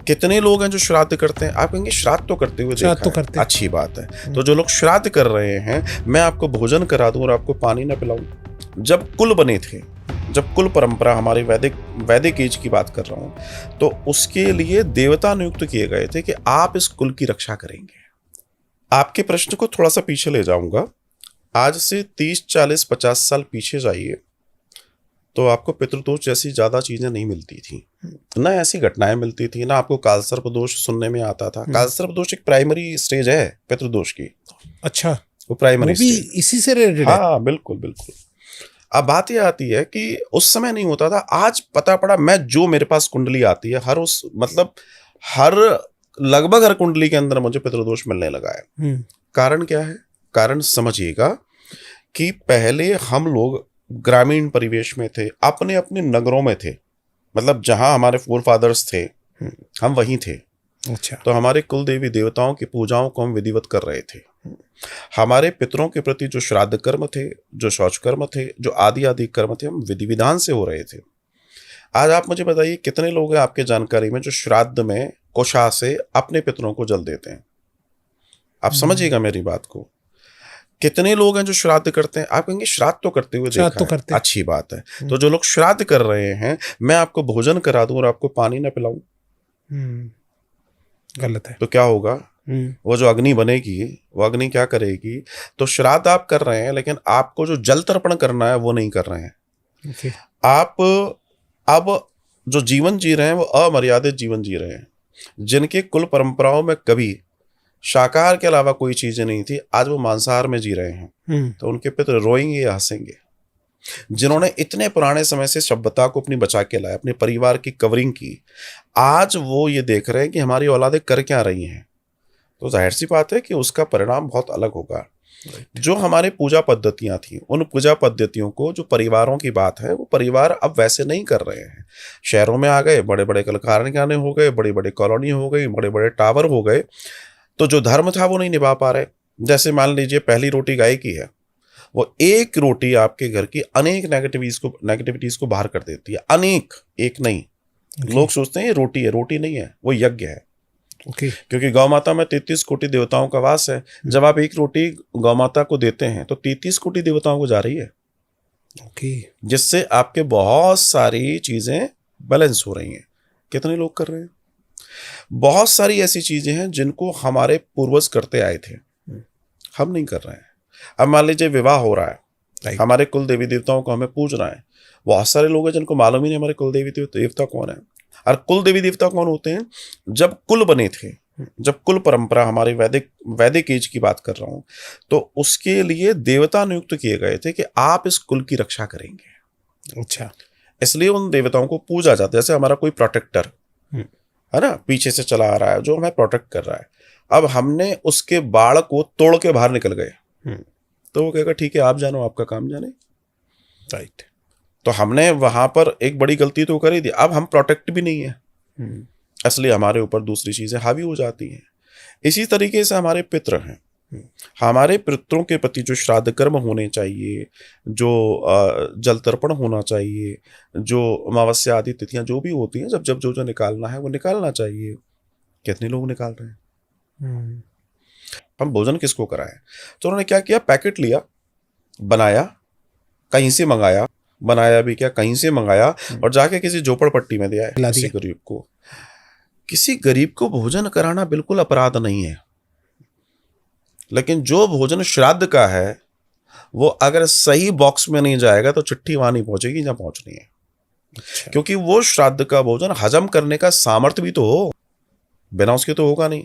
कितने लोग हैं जो श्राद्ध करते हैं? आप कहेंगे श्राद्ध तो करते हुए श्राद्ध देखा तो है। करते हैं। अच्छी बात है। तो जो लोग श्राद्ध कर रहे हैं, मैं आपको भोजन करा दूं और आपको पानी ना पिलाऊं। जब कुल बने थे, जब कुल परंपरा, हमारे वैदिक एज की बात कर रहा हूं, तो उसके लिए देवता नियुक्त किए गए थे कि आप इस कुल की रक्षा करेंगे। आपके प्रश्न को थोड़ा सा पीछे ले जाऊंगा। आज से 30, 40, 50 साल पीछे जाइए तो आपको पितृदोष जैसी ज्यादा चीजें नहीं मिलती थी, ना ऐसी घटनाएं मिलती थी, ना आपको कालसर्प दोष सुनने में आता था। कालसर्प दोष एक प्राइमरी स्टेज है पितृदोष की। अच्छा, वो प्राइमरी वो भी स्टेज, इसी से रिलेटेड है? हाँ बिल्कुल बिल्कुल। अब बात ये आती है कि उस समय नहीं होता था, आज पता पड़ा। मैं जो मेरे पास कुंडली आती है, हर लगभग हर कुंडली के अंदर मुझे पितृदोष मिलने लगा है। कारण क्या है? कारण समझिएगा कि पहले हम लोग ग्रामीण परिवेश में थे, अपने अपने नगरों में थे, मतलब जहां हमारे फोर फादर्स थे हम वहीं थे। अच्छा। तो हमारे कुल देवी देवताओं की पूजाओं को हम विधिवत कर रहे थे। हमारे पितरों के प्रति जो श्राद्ध कर्म थे, जो शौच कर्म थे, जो आदि आदि कर्म थे, हम विधि विधान से हो रहे थे। आज आप मुझे बताइए कितने लोग हैं आपके जानकारी में जो श्राद्ध में कोशा से अपने पितरों को जल देते हैं? आप समझिएगा मेरी बात को। कितने लोग हैं जो श्राद्ध करते हैं? आप कहेंगे श्राद्ध तो करते हुए देखा तो है। करते हैं। अच्छी बात है। तो जो लोग श्राद्ध कर रहे हैं, मैं आपको भोजन करा दूं और आपको पानी ना पिलाऊं, गलत है। तो क्या होगा? वो जो अग्नि बनेगी, वो अग्नि क्या करेगी? तो श्राद्ध आप कर रहे हैं, लेकिन आपको जो जल तर्पण करना है वो नहीं कर रहे हैं। आप अब जो जीवन जी रहे हैं वो अमर्यादित जीवन जी रहे हैं। जिनके कुल परंपराओं में कभी शाकाहार के अलावा कोई चीजें नहीं थी, आज वो मांसाहार में जी रहे हैं। तो उनके पितर रोएंगे या हंसेंगे? जिन्होंने इतने पुराने समय से सभ्यता को अपनी बचा के लाया, अपने परिवार की कवरिंग की, आज वो ये देख रहे हैं कि हमारी औलादें कर क्या रही हैं। तो जाहिर सी बात है कि उसका परिणाम बहुत अलग होगा। जो हमारे पूजा पद्धतियां थी, उन पूजा पद्धतियों को, जो परिवारों की बात है, वो परिवार अब वैसे नहीं कर रहे हैं। शहरों में आ गए, बड़े बड़े कल कारखाने हो गए, बड़ी बड़ी कॉलोनी हो गई, बड़े बड़े टावर हो गए, तो जो धर्म था वो नहीं निभा पा रहे। जैसे मान लीजिए पहली रोटी गाय की है, वो एक रोटी आपके घर की अनेक नेगेटिविटीज को बाहर कर देती है। अनेक, एक नहीं। लोग सोचते हैं ये रोटी है, रोटी नहीं है, वो यज्ञ है। क्योंकि गौ माता में 33 कोटि देवताओं का वास है। जब आप एक रोटी गौ माता को देते हैं तो 33 कोटि देवताओं को जा रही है, जिससे आपके बहुत सारी चीजें बैलेंस हो रही हैं। कितने लोग कर रहे हैं? बहुत सारी ऐसी चीजें हैं जिनको हमारे पूर्वज करते आए थे, हम नहीं कर रहे हैं। अब मान लीजिए विवाह हो रहा है, हमारे कुल देवी देवताओं को हमें पूजना है। बहुत सारे लोग हैं जिनको मालूम ही नहीं हमारे कुल देवी देवता कौन है। और कुल देवी देवता कौन होते हैं? जब कुल बने थे, जब कुल परंपरा, हमारे वैदिक एज की बात कर रहा हूं, तो उसके लिए देवता नियुक्त किए गए थे कि आप इस कुल की रक्षा करेंगे। अच्छा। इसलिए उन देवताओं को पूजा जाता है। जैसे हमारा कोई प्रोटेक्टर है ना, पीछे से चला आ रहा है, जो हमें प्रोटेक्ट कर रहा है। अब हमने उसके बाड़ को तोड़ के बाहर निकल गए, तो वो कहेगा ठीक है आप जानो, आपका काम जाने। राइट। तो हमने वहां पर एक बड़ी गलती तो कर ही दी। अब हम प्रोटेक्ट भी नहीं है, इसलिए हमारे ऊपर दूसरी चीजें हावी हो जाती हैं। इसी तरीके से हमारे पितृ हैं। हमारे पितरों के प्रति जो श्राद्ध कर्म होने चाहिए, जो जल तर्पण होना चाहिए, जो अमावस्या आदि तिथियां जो भी होती हैं, जब जब जो निकालना है वो निकालना चाहिए। कितने लोग निकाल रहे हैं? हम भोजन किसको कराएं? तो उन्होंने क्या किया? पैकेट लिया, बनाया, कहीं से मंगाया, बनाया भी क्या, कहीं से मंगाया, और जाके किसी झोपड़पट्टी में दिया है किसी गरीब को। किसी गरीब को भोजन कराना बिल्कुल अपराध नहीं है, लेकिन जो भोजन श्राद्ध का है वो अगर सही बॉक्स में नहीं जाएगा तो चिट्ठी वहां नहीं पहुंचेगी जहां पहुंचनी है। अच्छा। क्योंकि वो श्राद्ध का भोजन हजम करने का सामर्थ्य भी तो हो, बिना उसके तो होगा नहीं।